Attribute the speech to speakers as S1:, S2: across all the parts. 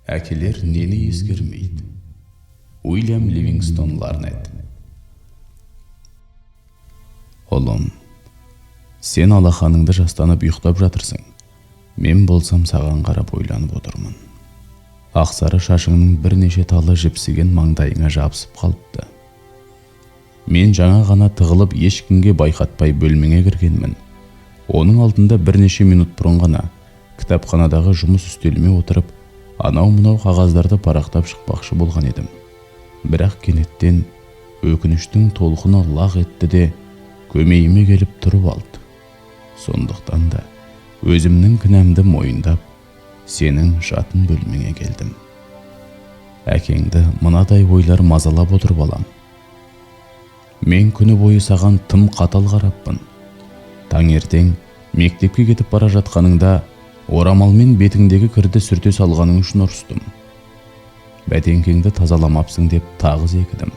S1: Әкелер нені ескермейді? Уильям Ливингстон Ларнет. Ұлым, сен алақаныңды жастанып ұйықтап жатырсың. Мен болсам саған қарап ойланып отырмын. Ақсары шашыңның бірнеше талы жіпсіген маңдайыңа жабысып қалыпты. Мен жаңа ғана тығылып ешкімге байқатпай бөлмеңе кіргенмін. Оның алдында бірнеше минут бұрын ғана кітапханадағы жұмыс үстеліме отырып, анау-мынау қағаздарды парақтап шықпақшы болған едім. Бірақ кенеттен өкініштің толқыны лақ етті де көмейіме келіп тұрып алды. Сондықтан да өзімнің кінәмді мойындап, сенің жатын бөлмеңе келдім. Әкеңді мынадай ойлар мазалап отыр балам. Мен күні бойы саған тым қатал қараппын. Таңертең мектепке кетіп бара жатқаныңда орамалмен бетіңдегі кірді сүрте салғаның үшін ұрыстым. Бәтеңкеңді тазаламапсың деп тағы зекідім.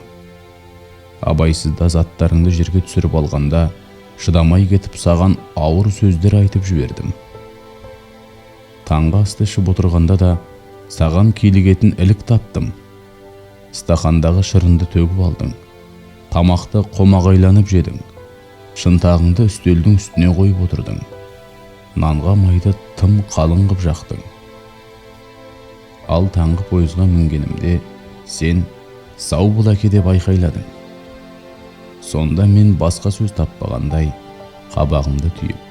S1: Абайсызда заттарыңды жерге түсіріп алғанда шыдамай кетіп саған ауыр сөздер айтып жібердім. Таңғы асты ішіп отырғанда да саған килігетін ілік таптым. Стақандағы шырынды төгіп алдың. Тамақты қомағайланып жедің. Шынтағыңды үстелдің үстіне қойып отырдың. Нанға майды тым қалың қып жақтың. Ал таңғы пойызға мінгенімде сен сау бол әке деп айқайладың. Сонда мен басқа сөз таппағандай қабағымды түйіп,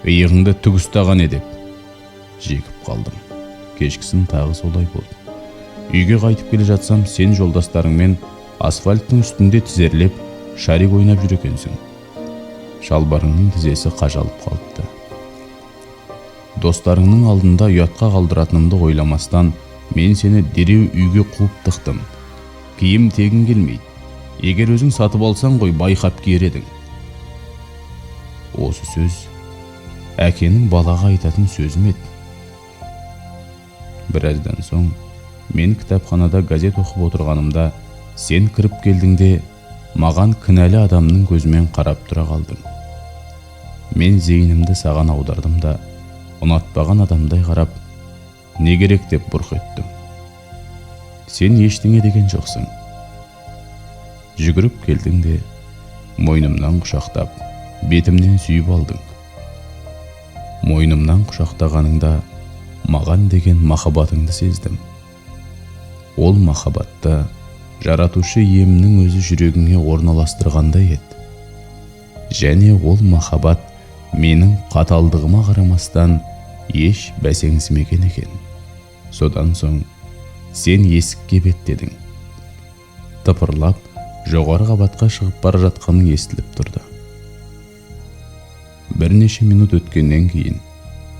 S1: иығыңды түк ұстаған деп жекіп қалдым. Кешкісін тағы солай болды. Үйге қайтып келе жатсам, сен жолдастарыңмен асфальттың үстінде тізерлеп шарик ойнап жүр екенсің. Шалбарыңның тізесі қажалып қалыпты. Достарыңның алдында ұятқа қалдыратынымды ойламастан, мен сені дереу үйге қуып тықтым. Киім тегін келмейді. Егер өзің сатып алсаң ғой, байқап киер едің. Осы сөз әкенің балаға айтатын сөзі ме еді? Біраздан соң мен кітапханада газет оқып отырғанымда сен кіріп келдің де маған кінәлі адамның көзімен қарап тұра қалдың. Мен зейінімді саған аудардым да ұнатпаған адамдай қарап, не керек деп бұрқ еттім. Сен ештеңе деген жоқсың. Жүгіріп келдің де мойнымнан құшақтап, бетімнен сүйіп алдың. Мойнымнан құшақтағаныңда маған деген махаббатыңды сездім. Ол махаббатты жаратушы иемнің өзі жүрегіңе орналастырғандай еді. Және ол махаббат менің қаталдығыма қарамастан еш бәсеңсімеген екен. Содан соң сен есікке беттедің. Тыпырлап жоғары қабатқа шығып бара жатқаның естіліп тұрды. Бірнеше минут өткеннен кейін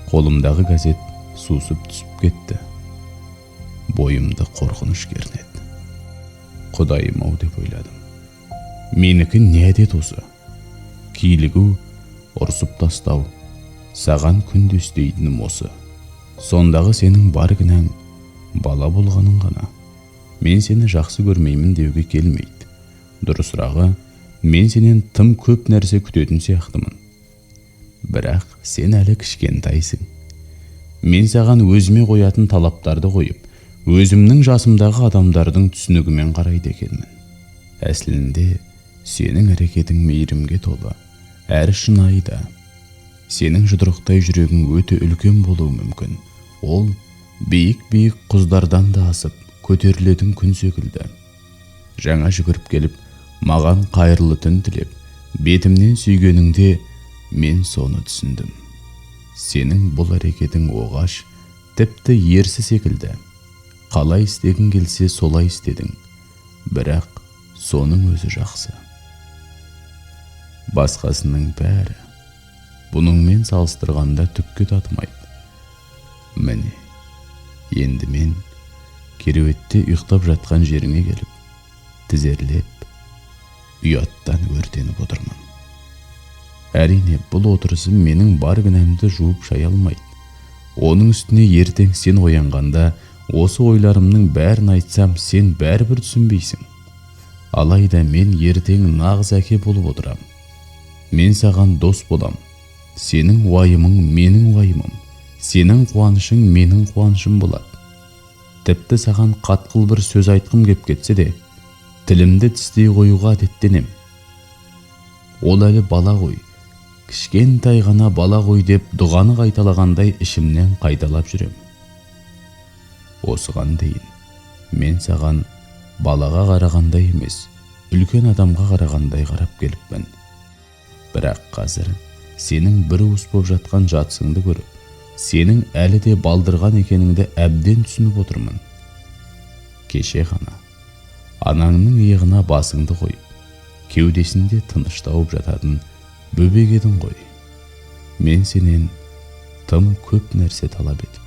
S1: қолымдағы газет сусып түсіп кетті. Бойымды қорқыныш кернеді. Құдайым-ау деп ойладым. Менікі не әдет осы? Килігу, ұрсып тастау, саған күнде істейтінім осы. Сондағы сенің бар кінәң бала болғаның ғана. Мен сені жақсы көрмеймін деуге келмейді. Дұрысырағы, мен сенен тым көп нәрсе күтетін сияқтымын. Бірақ сен әлі кішкентайсың. Мен саған өзіме қоятын талаптарды қойып, өзімнің жасымдағы адамдардың түсінігімен қарайды екенмін. Әсілінде сенің әрекетің мейірімге толы, әрі шынайы да. Сенің жұдырықтай жүрегің өте үлкен болуы мүмкін. Ол биік-биік құздардан да асып көтерілетін күн секілді. Жаңа жүгіріп келіп, маған қайырлы түн тілеп, бетімнен сүйгеніңде мен соны түсіндім. Сенің бұл әрекетің оғаш, тіпті ерсі секілді. Қалай істегің келсе солай істедің. Бірақ соның өзі жақсы. Басқасының бәрі бұныңмен салыстырғанда түкке татымайды. Міне, енді мен кереуетте ұйықтап жатқан жеріңе келіп, тізерлеп, ұяттан өртеніп отырмын. Әрине, бұл отырысым менің бар кінәмді жуып шая алмайды. Оның үстіне ертең сен оянғанда, осы ойларымның бәрін айтсам, сен бәрібір түсінбейсің. Алайда мен ертең нағыз әке болып отырам. Мен саған дос болам. Сенің уайымың менің уайымым. Сенің қуанышың менің қуанышым болады. Тіпті саған қатқыл бір сөз айтқым кеп кетсе де, тілімді тістей қоюға әдеттенем. Ол әлі бала ғой, кішкентай ғана бала ғой деп дұғаны қайталағандай ішімнен қайталап жүрем. Осыған дейін мен саған балаға қарағандай емес, үлкен адамға қарағандай қарап келіппін. Бірақ қазір сенің бір уыс боп жатқан жатсыңды көріп, сенің әлі де балдырған екеніңді әбден түсініп отырмын. Кеше ғана анаңның иығына басыңды қойып, кеудесінде тыныш тауып жататын бөбек едің ғой. Мен сенен тым көп нәрсе талап етіп